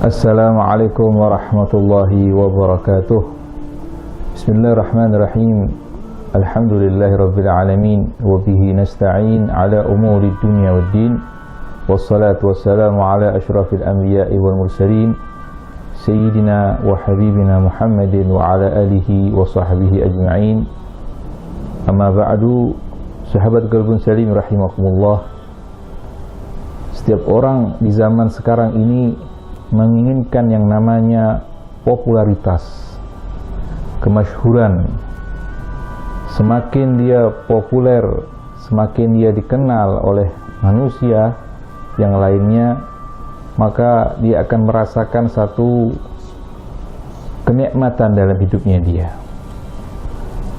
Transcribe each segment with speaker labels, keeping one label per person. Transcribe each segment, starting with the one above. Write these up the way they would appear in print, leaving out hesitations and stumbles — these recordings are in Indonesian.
Speaker 1: Assalamualaikum warahmatullahi wabarakatuh. Bismillahirrahmanirrahim. Alhamdulillahirabbil alamin wa bihi nasta'in ala umuri dunya waddin. Wassalatu wassalamu ala asyrafil anbiya'i wal mursalin sayyidina wa habibina Muhammadin wa ala alihi wa sahbihi ajma'in. Amma ba'du, sahabat qalbun salim rahimakumullah. Setiap orang di zaman sekarang ini menginginkan yang namanya popularitas, kemasyhuran. Semakin dia populer, semakin dia dikenal oleh manusia yang lainnya, maka dia akan merasakan satu kenikmatan dalam hidupnya dia.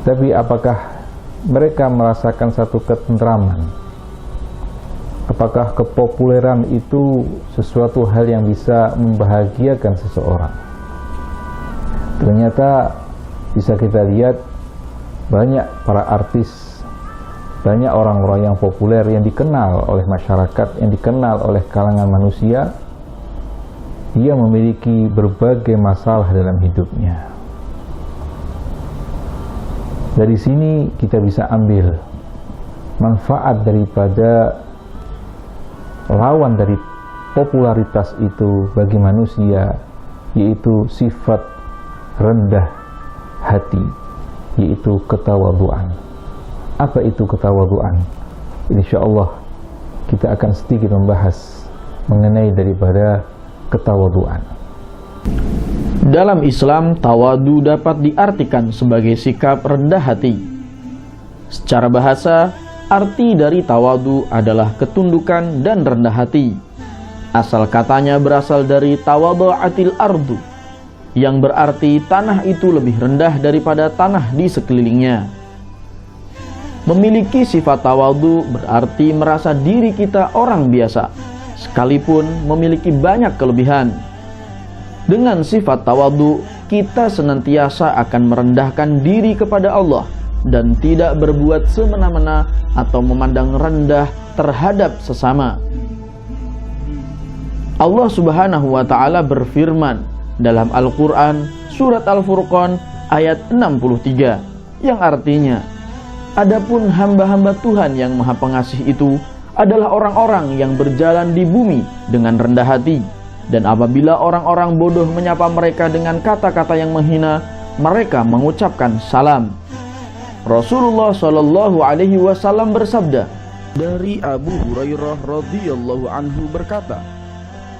Speaker 1: Tapi apakah mereka merasakan satu ketentraman? Apakah kepopuleran itu sesuatu hal yang bisa membahagiakan seseorang? Ternyata bisa kita lihat banyak para artis, banyak orang-orang yang populer yang dikenal oleh masyarakat, yang dikenal oleh kalangan manusia. Dia memiliki berbagai masalah dalam hidupnya. Dari sini kita bisa ambil manfaat daripada lawan dari popularitas itu bagi manusia, yaitu sifat rendah hati, yaitu ketawaduan. Apa itu ketawaduan? Insyaallah kita akan sedikit membahas mengenai daripada ketawaduan.
Speaker 2: Dalam Islam, tawadu dapat diartikan sebagai sikap rendah hati. Secara bahasa, arti dari tawadu adalah ketundukan dan rendah hati. Asal katanya berasal dari tawadhu'atil ardu, yang berarti tanah itu lebih rendah daripada tanah di sekelilingnya. Memiliki sifat tawadu berarti merasa diri kita orang biasa, sekalipun memiliki banyak kelebihan. Dengan sifat tawadu, kita senantiasa akan merendahkan diri kepada Allah dan tidak berbuat semena-mena atau memandang rendah terhadap sesama. Allah Subhanahu wa ta'ala berfirman dalam Al-Quran surat Al-Furqan ayat 63, yang artinya, adapun hamba-hamba Tuhan yang Maha Pengasih itu adalah orang-orang yang berjalan di bumi dengan rendah hati, dan apabila orang-orang bodoh menyapa mereka dengan kata-kata yang menghina, mereka mengucapkan salam. Rasulullah Shallallahu Alaihi Wasallam bersabda, dari Abu Hurairah radhiyallahu anhu berkata,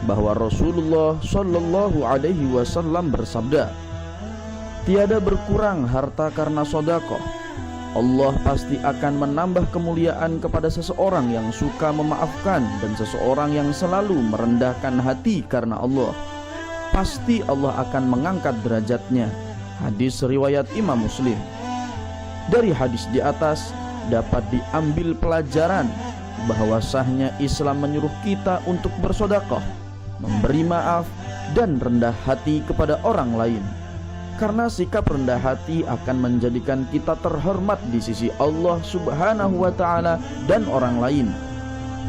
Speaker 2: bahwa Rasulullah Shallallahu Alaihi Wasallam bersabda, tiada berkurang harta karena sedekah. Allah pasti akan menambah kemuliaan kepada seseorang yang suka memaafkan dan seseorang yang selalu merendahkan hati karena Allah. Pasti Allah akan mengangkat derajatnya. Hadis riwayat Imam Muslim. Dari hadis di atas dapat diambil pelajaran bahwa sahnya Islam menyuruh kita untuk bersedekah, memberi maaf, dan rendah hati kepada orang lain. Karena sikap rendah hati akan menjadikan kita terhormat di sisi Allah Subhanahu wa ta'ala dan orang lain.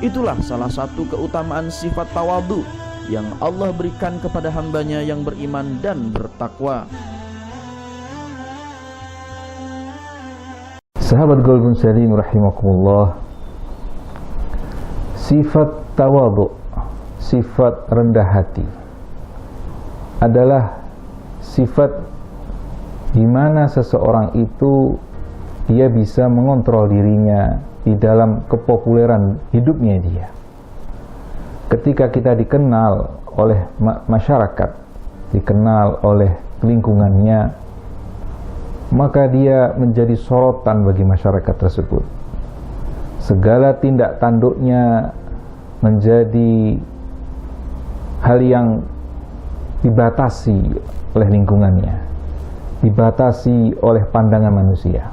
Speaker 2: Itulah salah satu keutamaan sifat tawadu yang Allah berikan kepada hambanya yang beriman dan bertakwa.
Speaker 1: Sahabat qalbun salim rahimakumullah, sifat tawadhu, sifat rendah hati adalah sifat di mana seseorang itu dia bisa mengontrol dirinya di dalam kepopuleran hidupnya dia. Ketika kita dikenal oleh masyarakat, dikenal oleh lingkungannya, maka dia menjadi sorotan bagi masyarakat tersebut. Segala tindak tanduknya menjadi hal yang dibatasi oleh lingkungannya, dibatasi oleh pandangan manusia,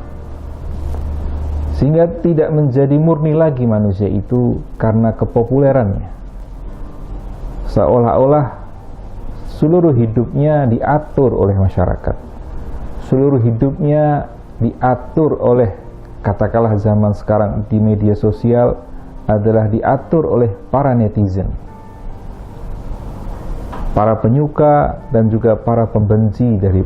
Speaker 1: sehingga tidak menjadi murni lagi manusia itu karena kepopulerannya. Seolah-olah seluruh hidupnya diatur oleh masyarakat, seluruh hidupnya diatur oleh, katakanlah zaman sekarang di media sosial, adalah diatur oleh para netizen. para penyuka dan juga para pembenci dari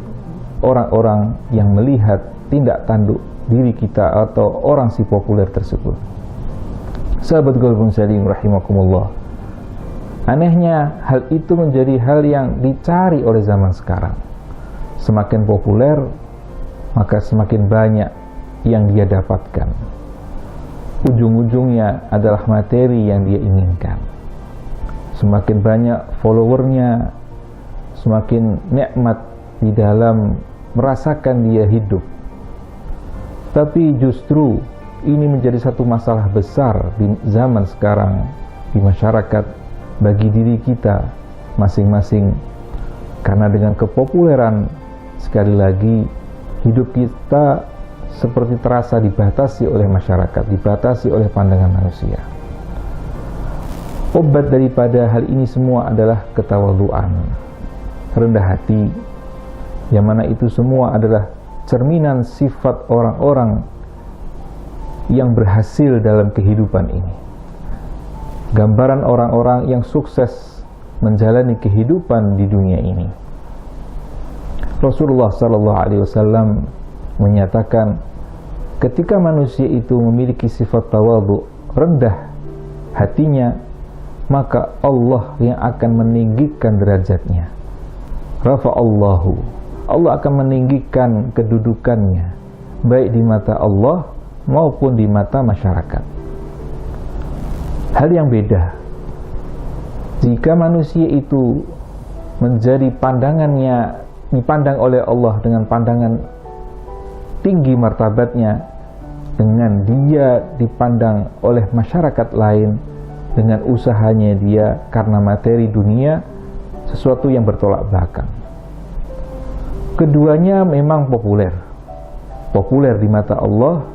Speaker 1: orang-orang yang melihat tindak tanduk diri kita atau orang si populer tersebut. Sahabat Qalbun Salim rahimakumullah, anehnya hal itu menjadi hal yang dicari oleh zaman sekarang. Semakin populer, maka semakin banyak yang dia dapatkan. Ujung-ujungnya adalah materi yang dia inginkan. Semakin banyak followernya, semakin nikmat di dalam merasakan dia hidup. Tapi justru ini menjadi satu masalah besar di zaman sekarang, di masyarakat, bagi diri kita masing-masing. Karena dengan kepopuleran, sekali lagi hidup kita seperti terasa dibatasi oleh masyarakat, dibatasi oleh pandangan manusia. Obat daripada hal ini semua adalah ketawaduan, rendah hati, yang mana itu semua adalah cerminan sifat orang-orang yang berhasil dalam kehidupan ini. Gambaran orang-orang yang sukses menjalani kehidupan di dunia ini. Rasulullah SAW menyatakan, ketika manusia itu memiliki sifat tawadhu, rendah hatinya, maka Allah yang akan meninggikan derajatnya. Rafa'allahu, Allah akan meninggikan kedudukannya, baik di mata Allah maupun di mata masyarakat. Hal yang beda jika manusia itu menjadi pandangannya dipandang oleh Allah dengan pandangan tinggi martabatnya, dengan dia dipandang oleh masyarakat lain dengan usahanya dia karena materi dunia, sesuatu yang bertolak belakang. Keduanya memang populer di mata Allah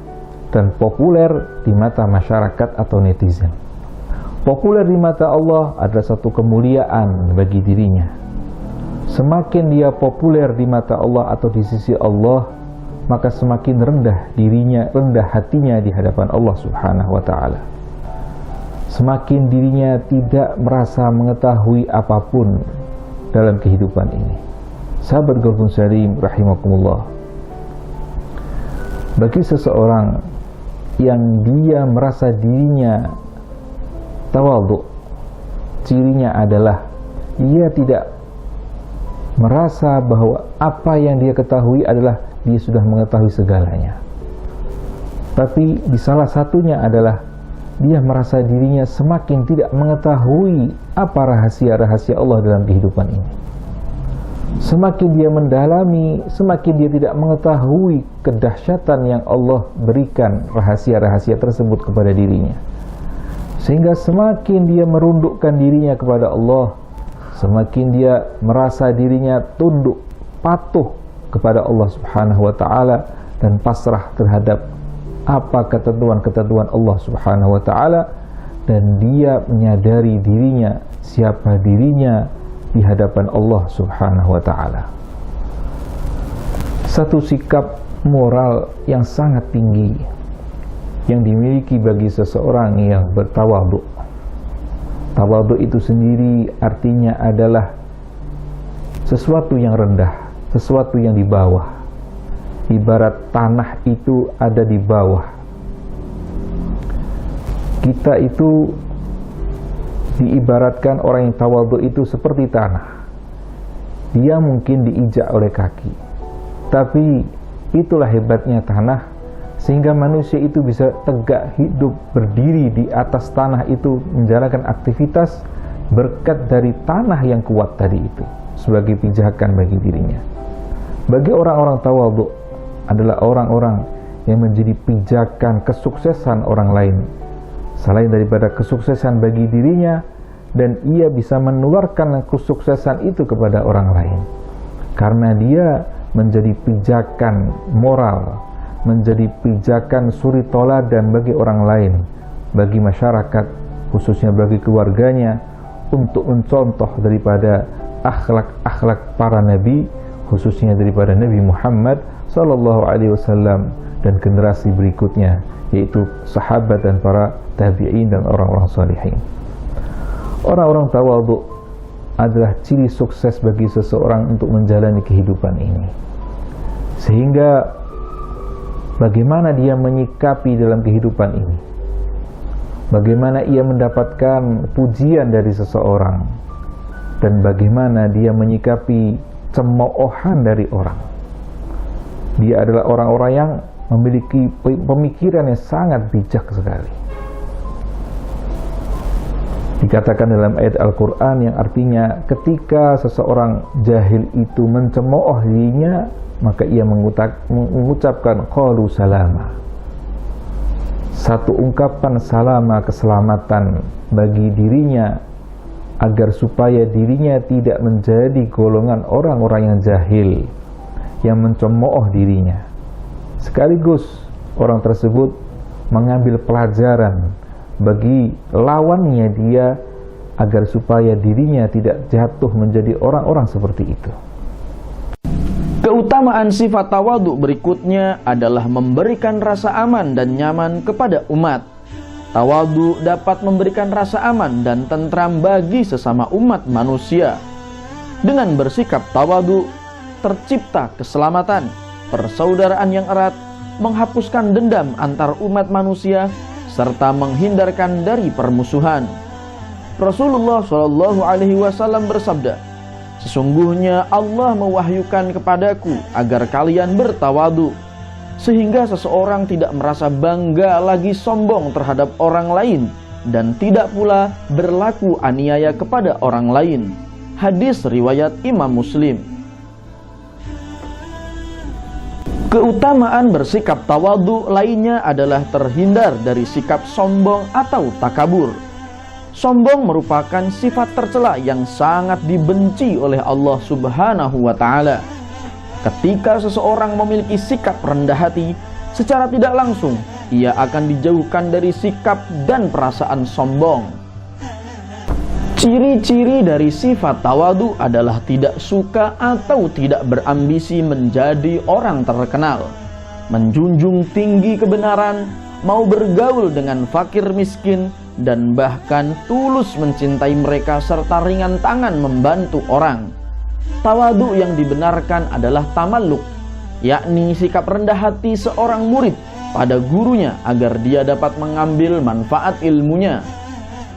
Speaker 1: dan populer di mata masyarakat atau netizen. Populer di mata Allah adalah satu kemuliaan bagi dirinya. Semakin dia populer di mata Allah atau di sisi Allah, maka semakin rendah dirinya, rendah hatinya di hadapan Allah Subhanahu wa ta'ala. Semakin dirinya tidak merasa mengetahui apapun dalam kehidupan ini. Sahabat Qalbun Salim rahimakumullah, bagi seseorang yang dia merasa dirinya tawadhu, cirinya adalah dia tidak merasa bahwa apa yang dia ketahui adalah dia sudah mengetahui segalanya. Tapi di salah satunya adalah dia merasa dirinya semakin tidak mengetahui apa rahasia-rahasia Allah dalam kehidupan ini. Semakin dia mendalami, semakin dia tidak mengetahui kedahsyatan yang Allah berikan rahasia-rahasia tersebut kepada dirinya. Sehingga semakin dia merundukkan dirinya kepada Allah, semakin dia merasa dirinya tunduk, patuh kepada Allah Subhanahu wa ta'ala dan pasrah terhadap apa ketentuan-ketentuan Allah Subhanahu wa ta'ala, dan dia menyadari dirinya, siapa dirinya di hadapan Allah Subhanahu wa ta'ala. Satu sikap moral yang sangat tinggi yang dimiliki bagi seseorang yang bertawadhu. Tawadhu itu sendiri artinya adalah sesuatu yang rendah, sesuatu yang di bawah. Ibarat tanah itu ada di bawah. Kita itu diibaratkan orang yang tawadhu itu seperti tanah. Dia mungkin diinjak oleh kaki, tapi itulah hebatnya tanah, sehingga manusia itu bisa tegak hidup, berdiri di atas tanah itu, menjalankan aktivitas berkat dari tanah yang kuat tadi itu sebagai pijakan bagi dirinya. Bagi orang-orang tawadhu adalah orang-orang yang menjadi pijakan kesuksesan orang lain selain daripada kesuksesan bagi dirinya, dan ia bisa menularkan kesuksesan itu kepada orang lain karena dia menjadi pijakan moral, menjadi pijakan suri toladan bagi orang lain, bagi masyarakat, khususnya bagi keluarganya, untuk mencontoh daripada akhlak-akhlak para nabi, khususnya daripada Nabi Muhammad sallallahu alaihi wasallam dan generasi berikutnya, yaitu sahabat dan para tabi'in dan orang-orang salihin. Orang-orang tawadhu adalah ciri sukses bagi seseorang untuk menjalani kehidupan ini. Sehingga bagaimana dia menyikapi dalam kehidupan ini, bagaimana ia mendapatkan pujian dari seseorang, dan bagaimana dia menyikapi cemoohan dari orang. Dia adalah orang-orang yang memiliki pemikiran yang sangat bijak sekali. Dikatakan dalam ayat Al-Quran yang artinya ketika seseorang jahil itu mencemooh dirinya, maka ia mengucapkan qalu salama, satu ungkapan salama, keselamatan bagi dirinya, agar supaya dirinya tidak menjadi golongan orang-orang yang jahil yang mencemooh dirinya. Sekaligus orang tersebut mengambil pelajaran bagi lawannya dia, agar supaya dirinya tidak jatuh menjadi orang-orang seperti itu.
Speaker 2: Keutamaan sifat tawadhu berikutnya adalah memberikan rasa aman dan nyaman kepada umat. Tawadhu dapat memberikan rasa aman dan tentram bagi sesama umat manusia. Dengan bersikap tawadhu, tercipta keselamatan, persaudaraan yang erat, menghapuskan dendam antar umat manusia, serta menghindarkan dari permusuhan. Rasulullah SAW bersabda, "Sesungguhnya Allah mewahyukan kepadaku agar kalian bertawadhu, sehingga seseorang tidak merasa bangga lagi sombong terhadap orang lain, dan tidak pula berlaku aniaya kepada orang lain." Hadis riwayat Imam Muslim. Keutamaan bersikap tawadhu lainnya adalah terhindar dari sikap sombong atau takabur. Sombong merupakan sifat tercela yang sangat dibenci oleh Allah Subhanahu wa Ta'ala. Ketika seseorang memiliki sikap rendah hati, secara tidak langsung ia akan dijauhkan dari sikap dan perasaan sombong. Ciri-ciri dari sifat tawadhu adalah tidak suka atau tidak berambisi menjadi orang terkenal, menjunjung tinggi kebenaran, mau bergaul dengan fakir miskin, dan bahkan tulus mencintai mereka serta ringan tangan membantu orang. Tawadhu yang dibenarkan adalah tamalluk, yakni sikap rendah hati seorang murid pada gurunya agar dia dapat mengambil manfaat ilmunya.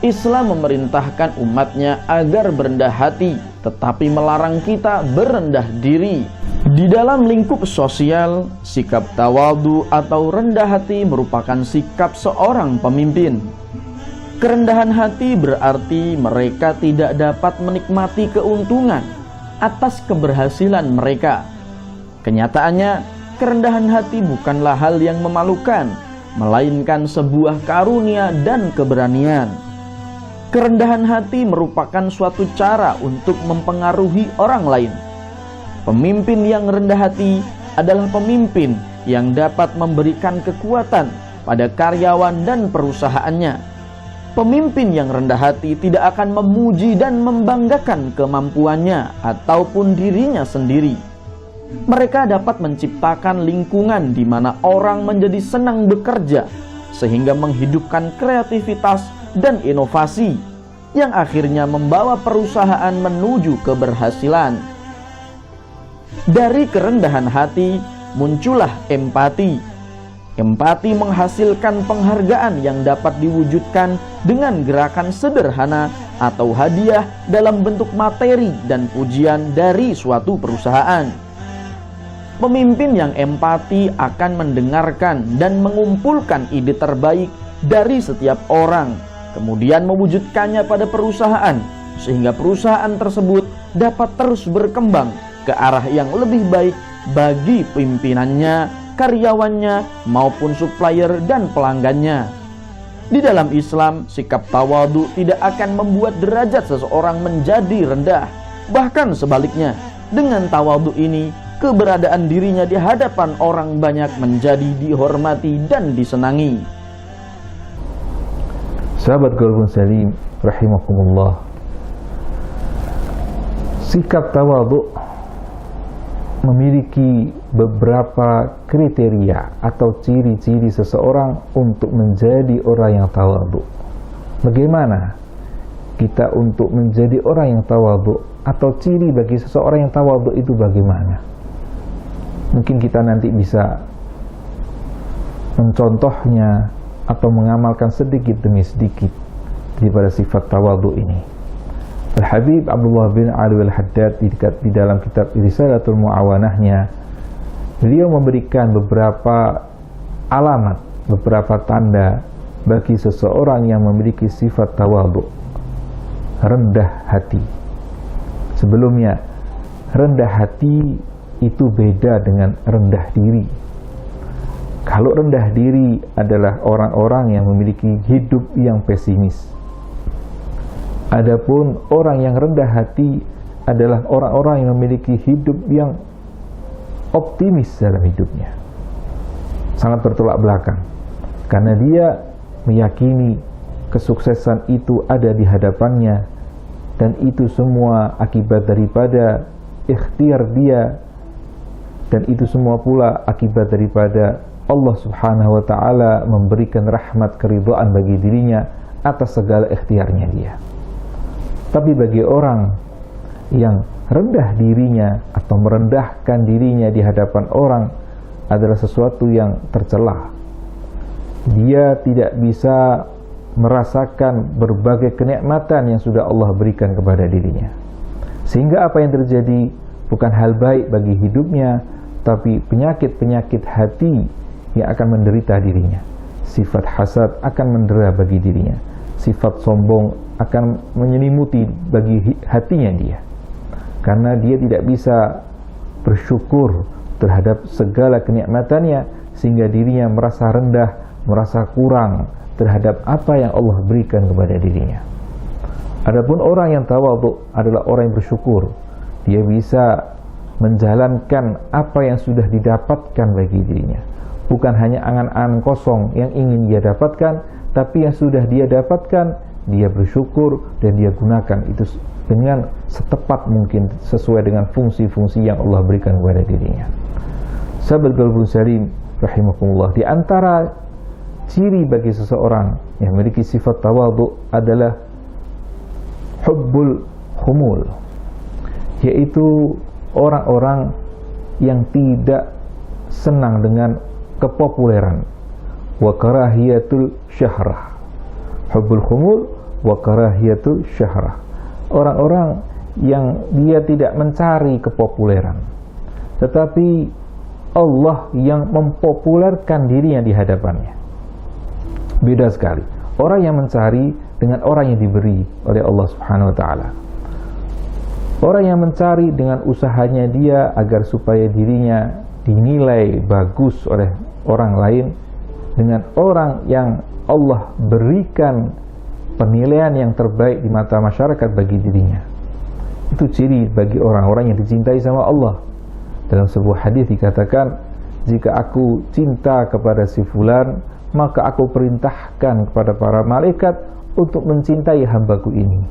Speaker 2: Islam memerintahkan umatnya agar berendah hati, tetapi melarang kita berendah diri. Di dalam lingkup sosial, sikap tawadhu atau rendah hati merupakan sikap seorang pemimpin. Kerendahan hati berarti mereka tidak dapat menikmati keuntungan atas keberhasilan mereka. Kenyataannya, kerendahan hati bukanlah hal yang memalukan, melainkan sebuah karunia dan keberanian. Kerendahan hati merupakan suatu cara untuk mempengaruhi orang lain. Pemimpin yang rendah hati adalah pemimpin yang dapat memberikan kekuatan pada karyawan dan perusahaannya. Pemimpin yang rendah hati tidak akan memuji dan membanggakan kemampuannya ataupun dirinya sendiri. Mereka dapat menciptakan lingkungan di mana orang menjadi senang bekerja, sehingga menghidupkan kreativitas dan inovasi yang akhirnya membawa perusahaan menuju keberhasilan. Dari kerendahan hati muncullah empati. Empati menghasilkan penghargaan yang dapat diwujudkan dengan gerakan sederhana atau hadiah dalam bentuk materi dan pujian dari suatu perusahaan. Pemimpin yang empati akan mendengarkan dan mengumpulkan ide terbaik dari setiap orang, kemudian mewujudkannya pada perusahaan, sehingga perusahaan tersebut dapat terus berkembang ke arah yang lebih baik bagi pimpinannya, karyawannya, maupun supplier dan pelanggannya. Di dalam Islam, sikap tawadhu tidak akan membuat derajat seseorang menjadi rendah. Bahkan sebaliknya, dengan tawadhu ini, keberadaan dirinya di hadapan orang banyak menjadi dihormati dan disenangi.
Speaker 1: Sahabat Qalbun Salim rahimakumullah, sikap tawadhu memiliki beberapa kriteria atau ciri-ciri seseorang untuk menjadi orang yang tawadhu. Bagaimana kita untuk menjadi orang yang tawadhu, atau ciri bagi seseorang yang tawadhu itu bagaimana? Mungkin kita nanti bisa mencontohnya atau mengamalkan sedikit demi sedikit daripada sifat tawadhu ini. Al-Habib Abdullah bin Ali al-Haddad di dalam kitab Risalatul Mu'awanahnya, beliau memberikan beberapa alamat, beberapa tanda bagi seseorang yang memiliki sifat tawadhu, rendah hati. Sebelumnya, rendah hati itu beda dengan rendah diri. Kalau rendah diri adalah orang-orang yang memiliki hidup yang pesimis. Adapun orang yang rendah hati adalah orang-orang yang memiliki hidup yang optimis dalam hidupnya. Sangat bertolak belakang, karena dia meyakini kesuksesan itu ada di hadapannya, dan itu semua akibat daripada ikhtiar dia, dan itu semua pula akibat daripada Allah Subhanahu wa ta'ala memberikan rahmat keridhaan bagi dirinya atas segala ikhtiarnya dia. Tapi bagi orang yang rendah dirinya atau merendahkan dirinya di hadapan orang adalah sesuatu yang tercela. Dia tidak bisa merasakan berbagai kenikmatan yang sudah Allah berikan kepada dirinya, sehingga apa yang terjadi bukan hal baik bagi hidupnya, tapi penyakit-penyakit hati yang akan menderita dirinya. Sifat hasad akan mendera bagi dirinya, sifat sombong akan menyelimuti bagi hatinya dia, karena dia tidak bisa bersyukur terhadap segala kenikmatannya, sehingga dirinya merasa rendah, merasa kurang terhadap apa yang Allah berikan kepada dirinya. Adapun orang yang tawadhu adalah orang yang bersyukur. Dia bisa menjalankan apa yang sudah didapatkan bagi dirinya, bukan hanya angan-angan kosong yang ingin dia dapatkan, tapi yang sudah dia dapatkan dia bersyukur dan dia gunakan itu dengan setepat mungkin sesuai dengan fungsi-fungsi yang Allah berikan kepada dirinya. Sahabat Qalbun Salim rahimakumullah, di antara ciri bagi seseorang yang memiliki sifat tawadhu adalah hubbul khumul, yaitu orang-orang yang tidak senang dengan kepopuleran, wa karahiyatul syahrah. Hubbul khumul wa karahiyatul syahrah, orang-orang yang dia tidak mencari kepopuleran, tetapi Allah yang mempopulerkan dirinya di hadapannya. Beda sekali orang yang mencari dengan orang yang diberi oleh Allah Subhanahu wa ta'ala. Orang yang mencari dengan usahanya dia agar supaya dirinya dinilai bagus oleh orang lain, dengan orang yang Allah berikan penilaian yang terbaik di mata masyarakat bagi dirinya. Itu ciri bagi orang-orang yang dicintai sama Allah. Dalam sebuah hadis dikatakan, jika aku cinta kepada si fulan, maka aku perintahkan kepada para malaikat untuk mencintai hambaku ini,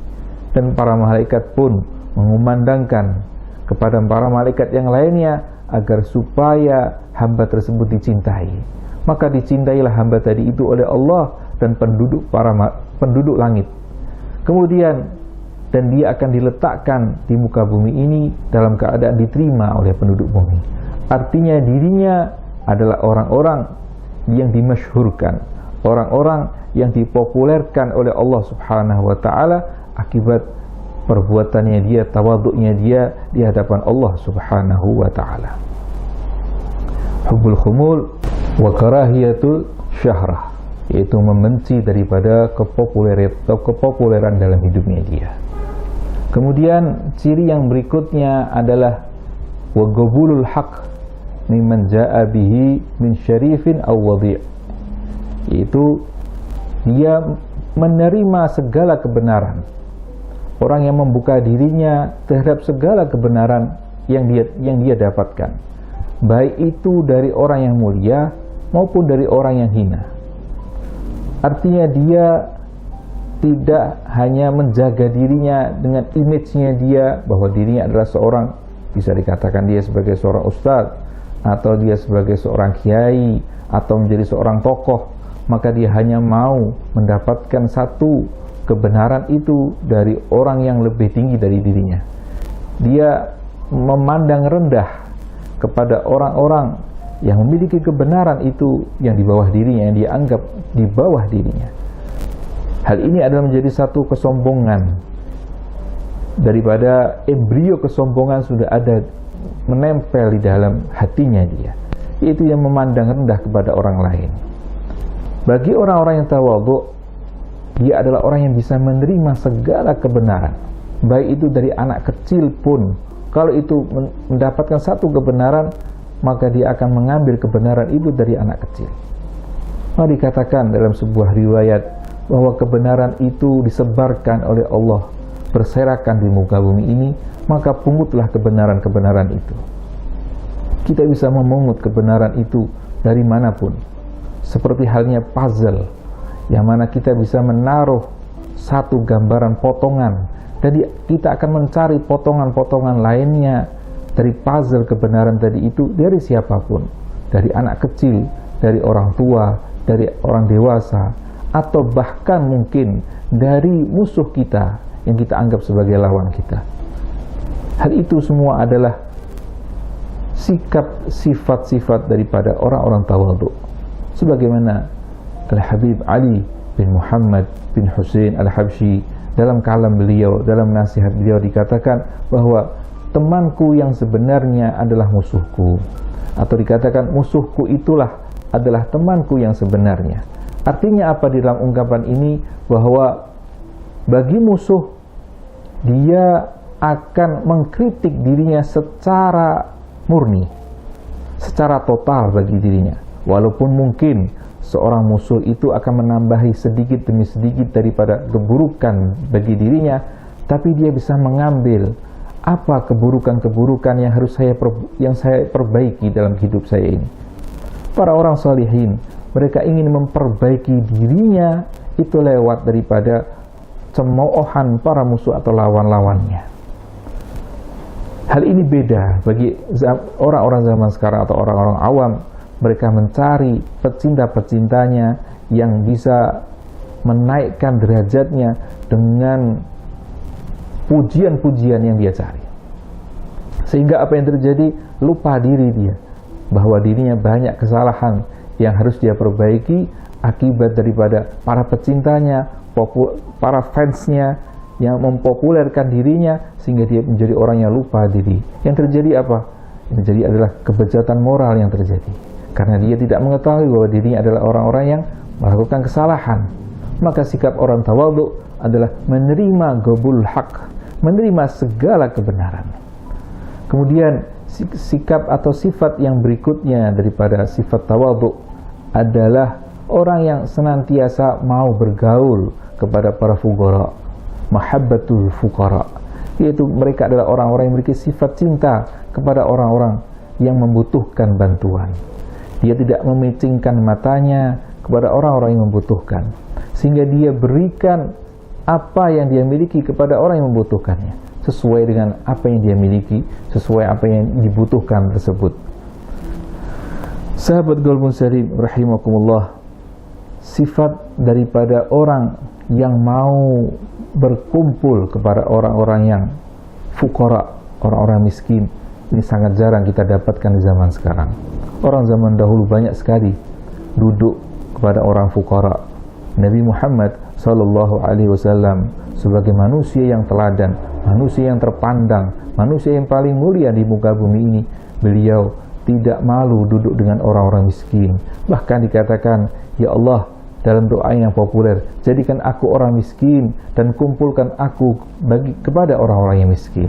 Speaker 1: dan para malaikat pun mengumandangkan kepada para malaikat yang lainnya agar supaya hamba tersebut dicintai. Maka dicintailah hamba tadi itu oleh Allah dan penduduk langit. Kemudian dan dia akan diletakkan di muka bumi ini dalam keadaan diterima oleh penduduk bumi. Artinya dirinya adalah orang-orang yang dimasyhurkan, orang-orang yang dipopulerkan oleh Allah Subhanahu wa ta'ala akibat perbuatannya dia, tawadhu'nya dia di hadapan Allah Subhanahu wa ta'ala. Hubbul khumul wa karahiyatul syahrah, yaitu membenci daripada kepopuleran dalam hidupnya dia. Kemudian ciri yang berikutnya adalah wa qabulul haqq mimman jaa bihi min syarifin aw wadi', yaitu dia menerima segala kebenaran. Orang yang membuka dirinya terhadap segala kebenaran yang dia dapatkan, baik itu dari orang yang mulia maupun dari orang yang hina. Artinya dia tidak hanya menjaga dirinya dengan image-nya dia, bahwa dirinya adalah seorang, bisa dikatakan dia sebagai seorang ustadz, atau dia sebagai seorang kiai, atau menjadi seorang tokoh, maka dia hanya mau mendapatkan satu kebenaran itu dari orang yang lebih tinggi dari dirinya. Dia memandang rendah kepada orang-orang yang memiliki kebenaran itu yang di bawah dirinya, yang dia anggap di bawah dirinya. Hal ini adalah menjadi satu kesombongan, daripada embrio kesombongan sudah ada menempel di dalam hatinya dia, yaitu yang memandang rendah kepada orang lain. Bagi orang-orang yang tawadhu, dia adalah orang yang bisa menerima segala kebenaran, baik itu dari anak kecil pun. Kalau itu mendapatkan satu kebenaran, maka dia akan mengambil kebenaran itu dari anak kecil. Maka dikatakan dalam sebuah riwayat bahwa kebenaran itu disebarkan oleh Allah, berserakan di muka bumi ini, maka pungutlah kebenaran-kebenaran itu. Kita bisa memungut kebenaran itu dari manapun, seperti halnya puzzle, yang mana kita bisa menaruh satu gambaran potongan, jadi kita akan mencari potongan-potongan lainnya dari puzzle kebenaran tadi itu dari siapapun, dari anak kecil, dari orang tua, dari orang dewasa, atau bahkan mungkin dari musuh kita yang kita anggap sebagai lawan kita. Hal itu semua adalah sikap sifat-sifat daripada orang-orang tawadhu. Sebagaimana Al-Habib Ali bin Muhammad bin Hussein Al-Habsyi dalam kalam beliau, dalam nasihat beliau dikatakan bahwa temanku yang sebenarnya adalah musuhku, atau dikatakan musuhku itulah adalah temanku yang sebenarnya. Artinya apa di dalam ungkapan ini? Bahwa bagi musuh, dia akan mengkritik dirinya secara murni, secara total bagi dirinya. Walaupun mungkin seorang musuh itu akan menambahi sedikit demi sedikit daripada keburukan bagi dirinya, tapi dia bisa mengambil apa keburukan-keburukan yang saya perbaiki dalam hidup saya ini. Para orang salihin, mereka ingin memperbaiki dirinya itu lewat daripada cemoohan para musuh atau lawan-lawannya. Hal ini beda bagi orang-orang zaman sekarang atau orang-orang awam. Mereka mencari pecinta-pecintanya yang bisa menaikkan derajatnya dengan pujian-pujian yang dia cari. Sehingga apa yang terjadi? Lupa diri dia, bahwa dirinya banyak kesalahan yang harus dia perbaiki akibat daripada para pecintanya, para fansnya yang mempopulerkan dirinya, sehingga dia menjadi orang yang lupa diri. Yang terjadi apa? Yang terjadi adalah kebejatan moral yang terjadi, karena dia tidak mengetahui bahwa dirinya adalah orang-orang yang melakukan kesalahan. Maka sikap orang tawadhu adalah menerima qabul haq, menerima segala kebenaran. Kemudian sikap atau sifat yang berikutnya daripada sifat tawadhu adalah orang yang senantiasa mau bergaul kepada para fuqara, mahabbatul fuqara, yaitu mereka adalah orang-orang yang memiliki sifat cinta kepada orang-orang yang membutuhkan bantuan. Dia tidak memicingkan matanya kepada orang-orang yang membutuhkan, sehingga dia berikan apa yang dia miliki kepada orang yang membutuhkannya, sesuai dengan apa yang dia miliki, sesuai apa yang dibutuhkan tersebut. Sahabat Golbun Salim rahimakumullah, sifat daripada orang yang mau berkumpul kepada orang-orang yang fuqara, orang-orang miskin, ini sangat jarang kita dapatkan di zaman sekarang. Orang zaman dahulu banyak sekali duduk kepada orang fuqara. Nabi Muhammad SAW sebagai manusia yang teladan, manusia yang terpandang, manusia yang paling mulia di muka bumi ini, beliau tidak malu duduk dengan orang-orang miskin. Bahkan dikatakan, ya Allah, dalam doa yang populer, jadikan aku orang miskin dan kumpulkan aku kepada orang-orang yang miskin.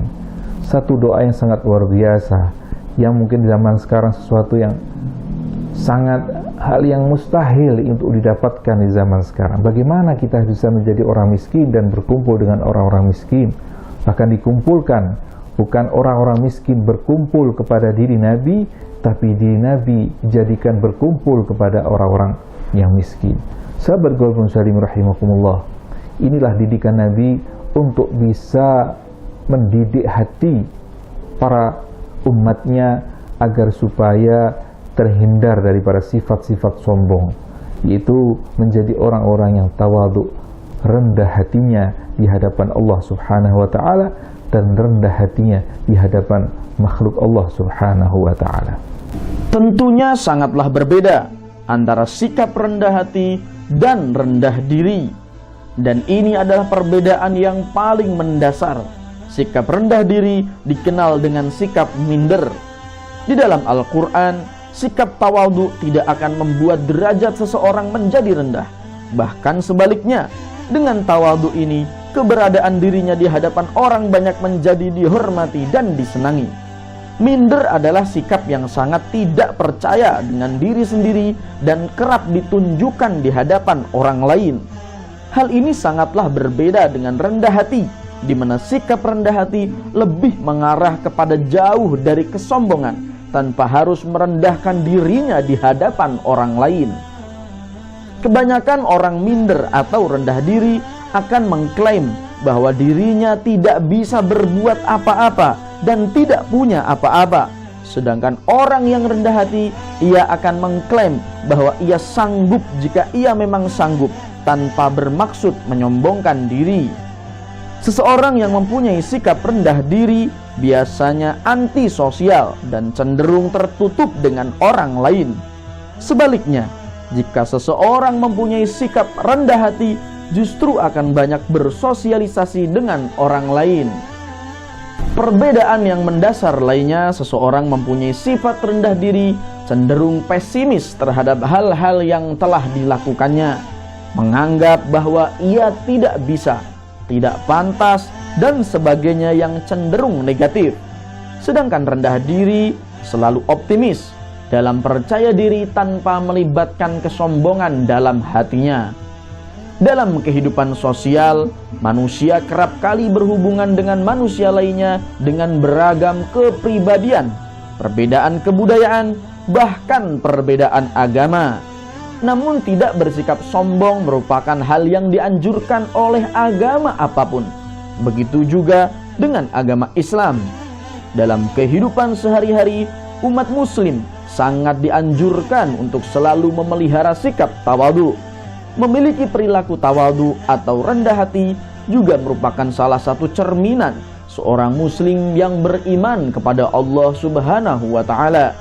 Speaker 1: Satu doa yang sangat luar biasa, yang mungkin di zaman sekarang sesuatu yang sangat hal yang mustahil untuk didapatkan di zaman sekarang. Bagaimana kita bisa menjadi orang miskin dan berkumpul dengan orang-orang miskin? Bahkan dikumpulkan, bukan orang-orang miskin berkumpul kepada diri Nabi, tapi diri Nabi jadikan berkumpul kepada orang-orang yang miskin. Sahabat Golbun Salim rahimakumullah, inilah didikan Nabi untuk bisa mendidik hati para umatnya agar supaya terhindar daripada sifat-sifat sombong, yaitu menjadi orang-orang yang tawadhu, rendah hatinya di hadapan Allah Subhanahu wa ta'ala dan rendah hatinya di hadapan makhluk Allah Subhanahu wa ta'ala.
Speaker 2: Tentunya sangatlah berbeda antara sikap rendah hati dan rendah diri. Dan ini adalah perbedaan yang paling mendasar. Sikap rendah diri dikenal dengan sikap minder. Di dalam Al-Quran, sikap tawadhu tidak akan membuat derajat seseorang menjadi rendah. Bahkan sebaliknya, dengan tawadhu ini, keberadaan dirinya di hadapan orang banyak menjadi dihormati dan disenangi. Minder adalah sikap yang sangat tidak percaya dengan diri sendiri dan kerap ditunjukkan di hadapan orang lain. Hal ini sangatlah berbeda dengan rendah hati, di mana sikap rendah hati lebih mengarah kepada jauh dari kesombongan tanpa harus merendahkan dirinya di hadapan orang lain. Kebanyakan orang minder atau rendah diri akan mengklaim bahwa dirinya tidak bisa berbuat apa-apa dan tidak punya apa-apa. Sedangkan orang yang rendah hati, ia akan mengklaim bahwa ia sanggup jika ia memang sanggup, tanpa bermaksud menyombongkan diri. Seseorang yang mempunyai sikap rendah diri biasanya antisosial dan cenderung tertutup dengan orang lain. Sebaliknya, jika seseorang mempunyai sikap rendah hati, justru akan banyak bersosialisasi dengan orang lain. Perbedaan yang mendasar lainnya, seseorang mempunyai sifat rendah diri cenderung pesimis terhadap hal-hal yang telah dilakukannya, menganggap bahwa ia tidak bisa, tidak pantas, dan sebagainya yang cenderung negatif. Sedangkan rendah diri selalu optimis dalam percaya diri tanpa melibatkan kesombongan dalam hatinya. Dalam kehidupan sosial, manusia kerap kali berhubungan dengan manusia lainnya dengan beragam kepribadian, perbedaan kebudayaan, bahkan perbedaan agama. Namun tidak bersikap sombong merupakan hal yang dianjurkan oleh agama apapun. Begitu juga dengan agama Islam. Dalam kehidupan sehari-hari, umat muslim sangat dianjurkan untuk selalu memelihara sikap tawadhu. Memiliki perilaku tawadhu atau rendah hati juga merupakan salah satu cerminan seorang muslim yang beriman kepada Allah Subhanahu wa ta'ala.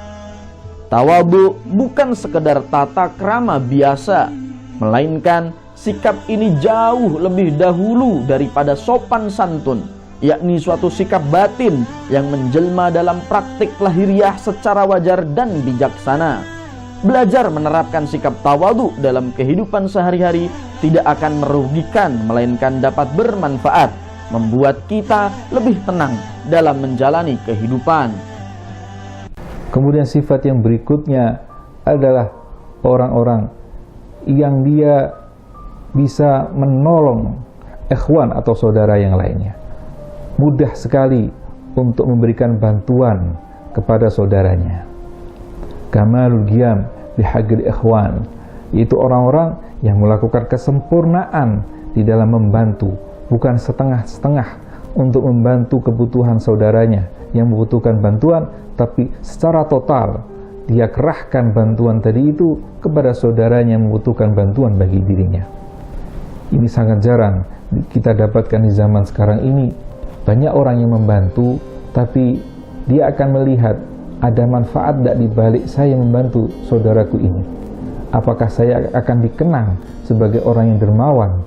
Speaker 2: Tawadhu bukan sekedar tata krama biasa, melainkan sikap ini jauh lebih dahulu daripada sopan santun, yakni suatu sikap batin yang menjelma dalam praktik lahiriah secara wajar dan bijaksana. Belajar menerapkan sikap tawadhu dalam kehidupan sehari-hari tidak akan merugikan, melainkan dapat bermanfaat, membuat kita lebih tenang dalam menjalani kehidupan.
Speaker 1: Kemudian sifat yang berikutnya adalah orang-orang yang dia bisa menolong ikhwan atau saudara yang lainnya. Mudah sekali untuk memberikan bantuan kepada saudaranya. Kamalul qiyam bihaqqil ikhwan, yaitu orang-orang yang melakukan kesempurnaan di dalam membantu, bukan setengah-setengah untuk membantu kebutuhan saudaranya yang membutuhkan bantuan, tapi secara total dia kerahkan bantuan tadi itu kepada saudaranya yang membutuhkan bantuan bagi dirinya. Ini sangat jarang kita dapatkan di zaman sekarang ini. Banyak orang yang membantu, tapi dia akan melihat ada manfaat tidak dibalik saya membantu saudaraku ini. Apakah saya akan dikenang sebagai orang yang dermawan?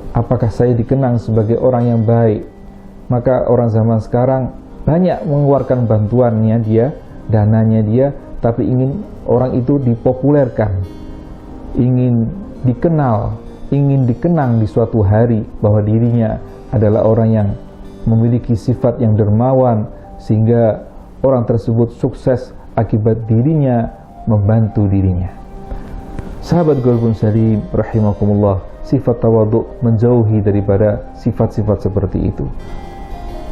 Speaker 1: Apakah saya dikenang sebagai orang yang baik? Maka orang zaman sekarang banyak mengeluarkan bantuannya dia, dananya dia, tapi ingin orang itu dipopulerkan, ingin dikenal, ingin dikenang di suatu hari bahwa dirinya adalah orang yang memiliki sifat yang dermawan, sehingga orang tersebut sukses akibat dirinya membantu dirinya. Sahabat Qalbun Salim rahimakumullah, sifat tawadhu menjauhi daripada sifat-sifat seperti itu.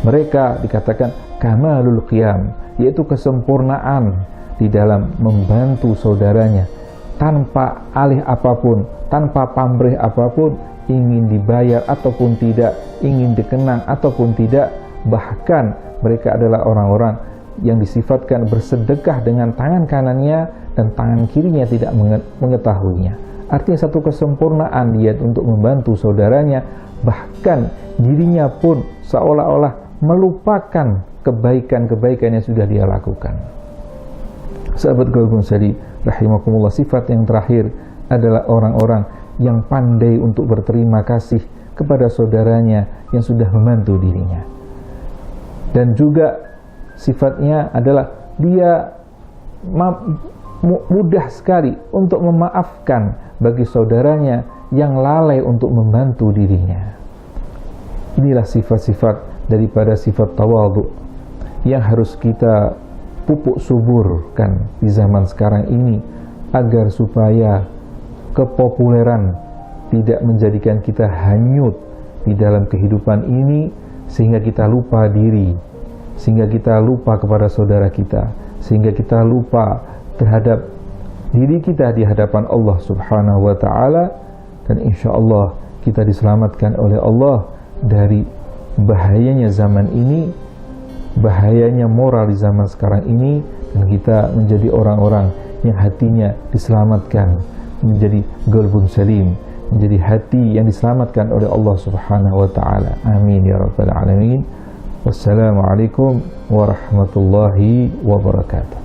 Speaker 1: Mereka dikatakan kamalul qiyam, yaitu kesempurnaan di dalam membantu saudaranya tanpa alih apapun, tanpa pamrih apapun, ingin dibayar ataupun tidak, ingin dikenang ataupun tidak. Bahkan mereka adalah orang-orang yang disifatkan bersedekah dengan tangan kanannya dan tangan kirinya tidak mengetahuinya. artinya satu kesempurnaan dia untuk membantu saudaranya, bahkan dirinya pun seolah-olah melupakan kebaikan-kebaikan yang sudah dia lakukan. Sahabat Golbun Sari rahimakumullah, sifat yang terakhir adalah orang-orang yang pandai untuk berterima kasih kepada saudaranya yang sudah membantu dirinya. Dan juga sifatnya adalah dia mudah sekali untuk memaafkan bagi saudaranya yang lalai untuk membantu dirinya. Inilah sifat-sifat daripada sifat tawadhu yang harus kita pupuk suburkan di zaman sekarang ini, agar supaya kepopuleran tidak menjadikan kita hanyut di dalam kehidupan ini, sehingga kita lupa diri, sehingga kita lupa kepada saudara kita, sehingga kita lupa terhadap diri kita di hadapan Allah Subhanahu wa ta'ala. Dan insya Allah kita diselamatkan oleh Allah dari bahayanya zaman ini, bahayanya moral di zaman sekarang ini, dan kita menjadi orang-orang yang hatinya diselamatkan, menjadi qalbun salim, menjadi hati yang diselamatkan oleh Allah Subhanahu wa ta'ala. Amin ya rabbal alamin. Wassalamualaikum warahmatullahi wabarakatuh.